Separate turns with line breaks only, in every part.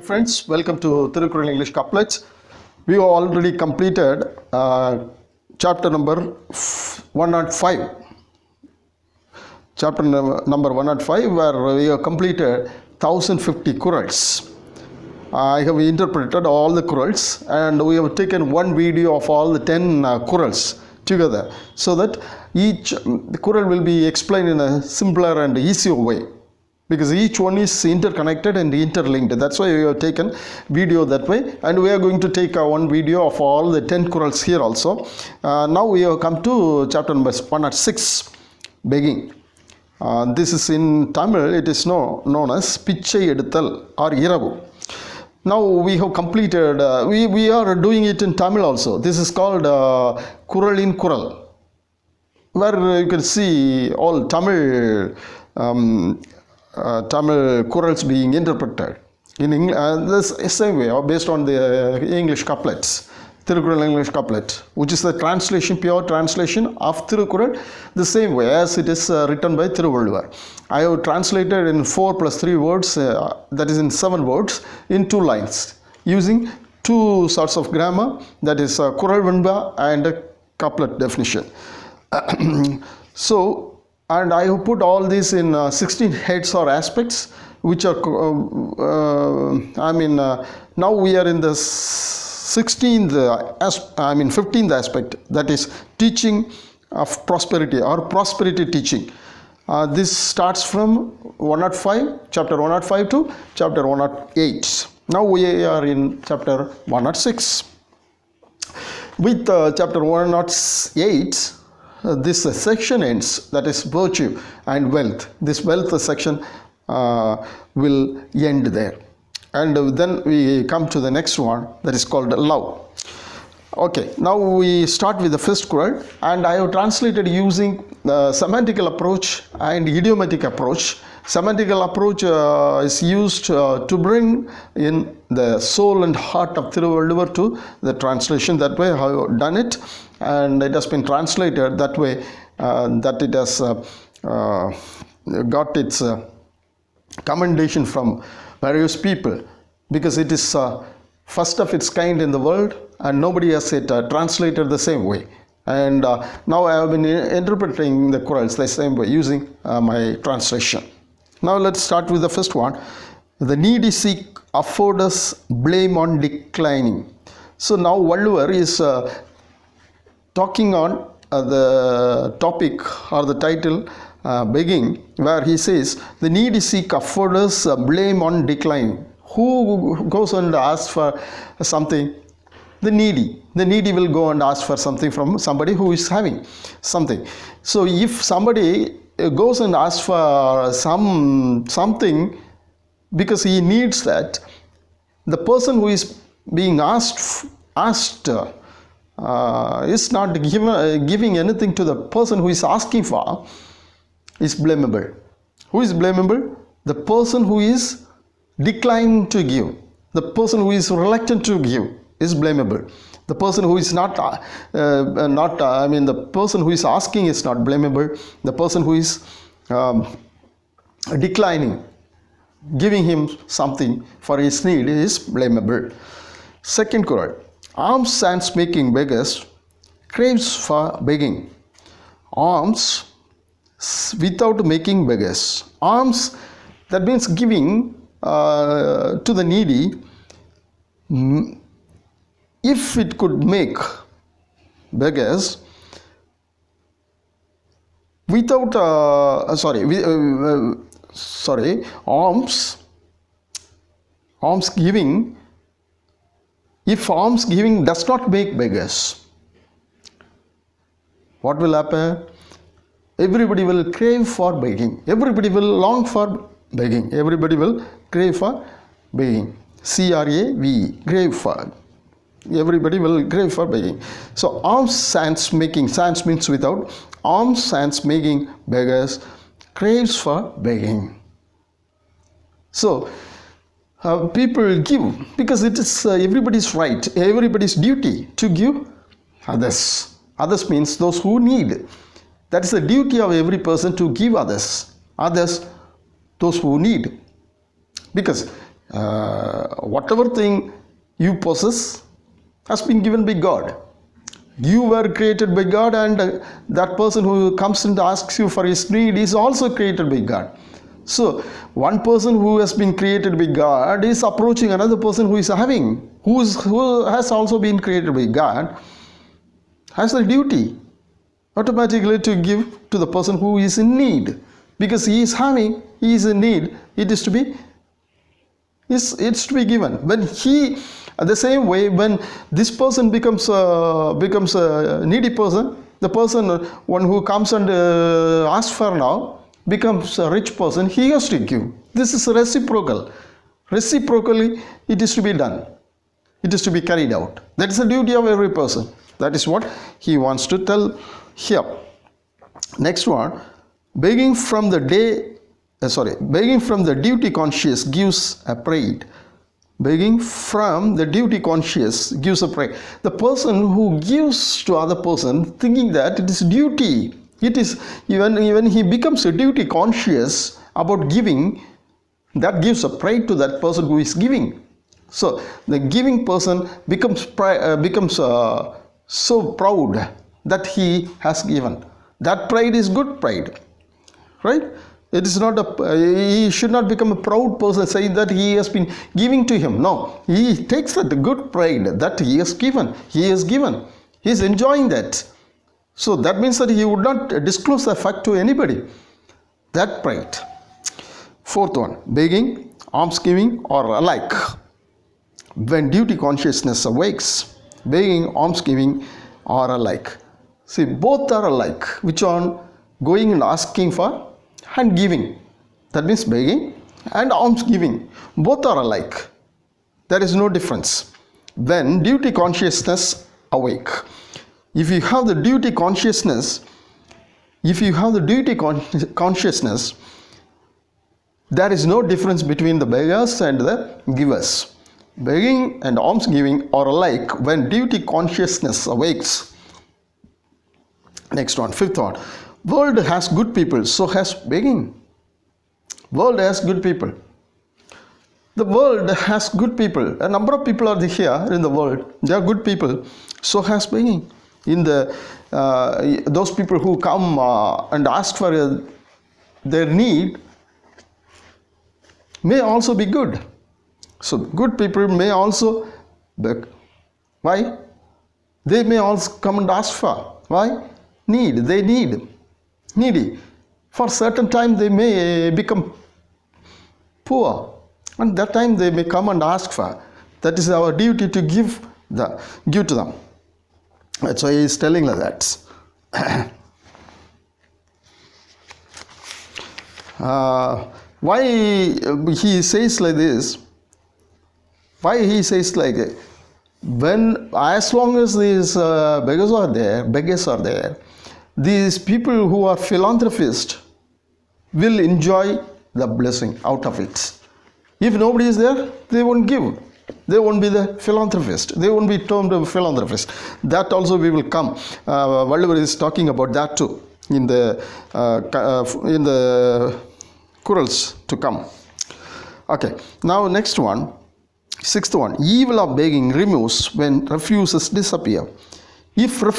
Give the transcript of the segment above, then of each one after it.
Friends, welcome to Thirukural English Couplets. We have already completed chapter number 105. Chapter number 105, where we have completed 1050 Kurals. I have interpreted all the Kurals and we have taken one video of all the 10 Kurals together, so that each Kural will be explained in a simpler and easier way, because each one is interconnected and interlinked. That's why we have taken video that way, and we are going to take one video of all the 10 Kurals here also. Now we have come to chapter number 106, begging. This is in Tamil, it is known as Pichai Eduthal or Iravu. Now we have completed, we are doing it in Tamil also. This is called Kural in Kural, where you can see all Tamil Kurals being interpreted in English, the same way, or based on the English couplets, Thirukural English couplet, which is the translation, pure translation of Thirukural, the same way as it is written by Thiruvalluvar. I have translated in 4 plus 3 words, that is in 7 words, in 2 lines, using 2 sorts of grammar, that is Kural Venba and a couplet definition. So, and I have put all this in 16 heads or aspects, which are, now we are in the 15th aspect, that is teaching of prosperity or prosperity teaching. This starts from 105, chapter 105 to chapter 108. Now we are in chapter 106. With chapter 108, this section ends, that is virtue and wealth. This wealth section will end there, and then we come to the next one, that is called love. Okay, now we start with the first Kural, and I have translated using the semantical approach and idiomatic approach. Semantical approach is used to bring in the soul and heart of Thiruvalluvar to the translation. That way I have done it, and it has been translated that way, that it has got its commendation from various people, because it is first of its kind in the world, and nobody has it translated the same way. And now I have been interpreting the Kurals the same way using my translation. Now let's start with the first one. The needy seek afforders, blame on declining. So now Valluvar is talking on the topic or the title begging, where he says the needy seek afforders, blame on declining. Who goes and asks for something? The needy. The needy will go and ask for something from somebody who is having something. So if somebody goes and asks for something because he needs that, the person who is being asked is not giving anything to the person who is asking for, is blamable. Who is blamable? The person who is declining to give. The person who is reluctant to give is blamable. The person who is the person who is asking is not blamable. The person who is declining, giving him something for his need, is blamable. Second Kural. Alms stands making beggars, craves for begging. Alms without making beggars. Alms, that means giving to the needy, if it could make beggars without alms giving, if alms giving does not make beggars, what will happen? Everybody will crave for begging. Everybody will long for begging. Everybody will crave for begging. C-R-A-V-E, crave for. Everybody will crave for begging. So alms stands making, stands means without, alms stands making beggars, craves for begging. So people give because it is everybody's right, everybody's duty to give others. Others means those who need. That is the duty of every person, to give others, those who need. Because Whatever thing you possess has been given by God. You were created by God, and that person who comes and asks you for his need is also created by God. So one person who has been created by God is approaching another person who has also been created by God, has a duty automatically to give to the person who is in need, because he is in need. It's to be given. When the same way, when this person becomes a needy person, the one who comes and asks for now becomes a rich person, he has to give. This is reciprocal. Reciprocally, it is to be done. It is to be carried out. That is the duty of every person. That is what he wants to tell here. Next one, begging from the duty conscious gives a pride. Begging from the duty conscious gives a pride. The person who gives to other person thinking that it is duty, it is even he becomes a duty conscious about giving, that gives a pride to that person who is giving. So the giving person becomes so proud that he has given. That pride is good pride, right? It is not he should not become a proud person saying that he has been giving to him. No, he takes that good pride that he has given. He has given. He is enjoying that. So that means that he would not disclose the fact to anybody. That pride. Fourth one, begging, almsgiving are alike. When duty consciousness awakes, begging, almsgiving are alike. See, both are alike. Which one? Going and asking for and giving. That means begging and almsgiving. Both are alike. There is no difference. When duty consciousness awake. If you have the duty consciousness, there is no difference between the beggars and the givers. Begging and almsgiving are alike when duty consciousness awakes. Next one, fifth one. World has good people, so has begging. World has good people. The world has good people. A number of people are here in the world. They are good people, so has begging. In those people who come and ask for their need may also be good. So good people may also beg. Why? They may also come and ask for. Why? Needy. For certain time they may become poor, and that time they may come and ask for. That is our duty to give to them. That's why he is telling like that. Why he says like this? Why he says like, as long as these beggars are there, these people who are philanthropists will enjoy the blessing out of it. If nobody is there, they won't give. They won't be the philanthropist. They won't be termed a philanthropist. That also we will come. Whatever is talking about that too in the quarrels to come. Okay. Now next one, sixth one. Evil of begging removes when refuses disappear. If the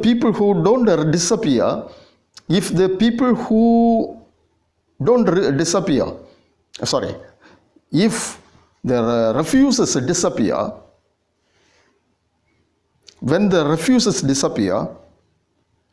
people who don't disappear, if the people who don't disappear, if the refuses disappear, when the refuses disappear,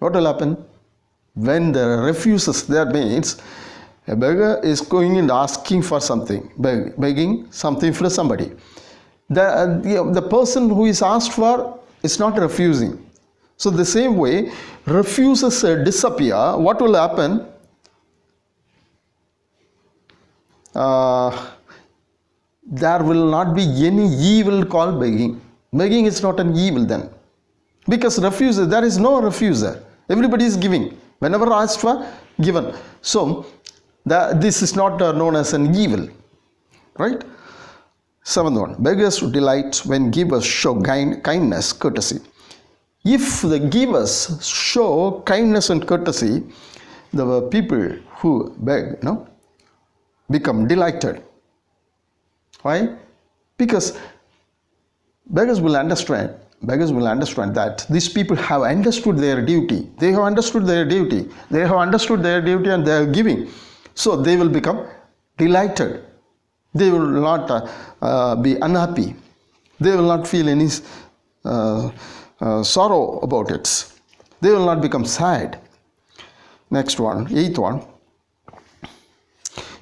what will happen? When the refuses, that means a beggar is going and asking for something, begging something from somebody. The person who is asked for is not refusing. So the same way, refuses disappear, what will happen? There will not be any evil called begging. Begging is not an evil then. Because refuser, there is no refuser. Everybody is giving. Whenever asked for, given. So, this is not known as an evil. Right? Seventh one. Beggars delight when givers show kindness, courtesy. If the givers show kindness and courtesy, the people who beg, become delighted. Why? Because beggars will understand that these people have understood their duty. They have understood their duty. They have understood their duty and they are giving. So they will become delighted. They will not be unhappy. They will not feel any sorrow about it. They will not become sad. Next one, 8th one.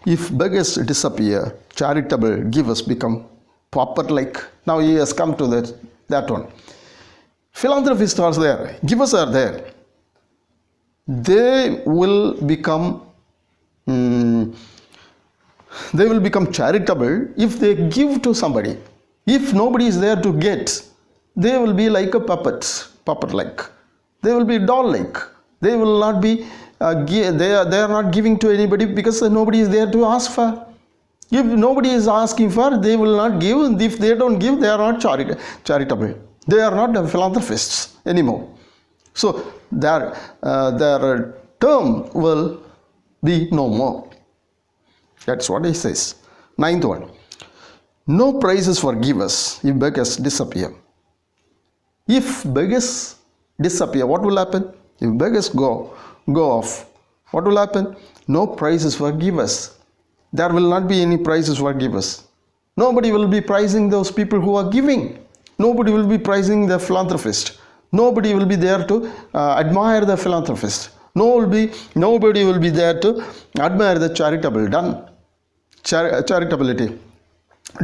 If beggars disappear, charitable givers become pauper-like. Now he has come to that one. Philanthropists are there. Givers are there. They will become charitable if they give to somebody. If nobody is there to get, they will be like a puppet-like. They will be doll-like. They will not be. They are not giving to anybody because nobody is there to ask for. If nobody is asking for, they will not give. And if they don't give, they are not charitable. They are not philanthropists anymore. So their term will be no more. That's what he says. 9th one. No prizes for givers if beggars disappear. If beggars disappear, what will happen? If beggars go off, what will happen? No prizes for givers. There will not be any prizes for givers. Nobody will be prizing those people who are giving. Nobody will be prizing the philanthropist. Nobody will be there to admire the philanthropist. Nobody will be there to admire the charitability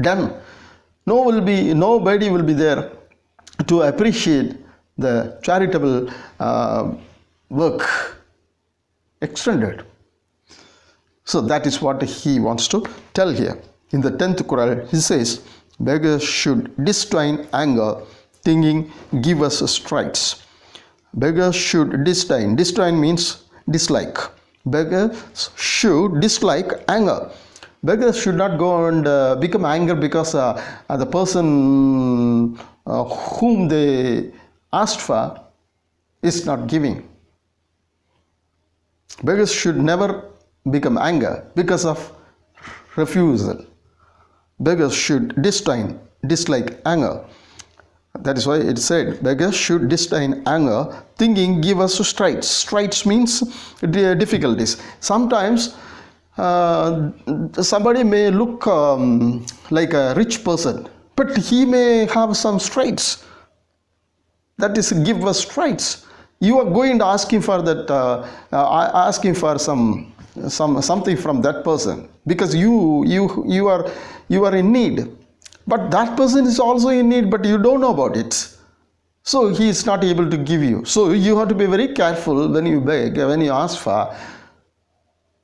done. Nobody will be there to appreciate the charitable work extended. So that is what he wants to tell here. In the 10th Quran, he says, beggars should disdain anger, thinking givers strikes. Beggars should disdain. Disdain means dislike. Beggars should dislike anger. Beggars should not go and become angry because the person whom they asked for is not giving. Beggars should never become angry because of refusal. Beggars should dislike anger. That is why it said, beggars should disdain anger, thinking givers strikes. Strikes means difficulties. Sometimes somebody may look like a rich person, but he may have some straits. That is giver straits. You are going to asking for that, asking for something from that person because you are in need. But that person is also in need, but you don't know about it. So he is not able to give you. So you have to be very careful when you beg, when you ask for,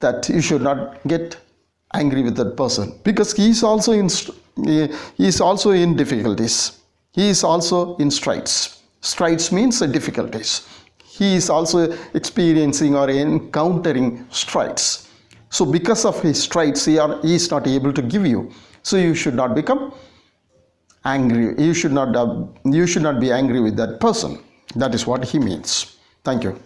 that you should not get angry with that person because he is also in difficulties. He is also in straits. Straits means difficulties. He is also experiencing or encountering straits. So because of his straits, he is not able to give you. So you should not become angry. You should not be angry with that person. That is what he means. Thank you.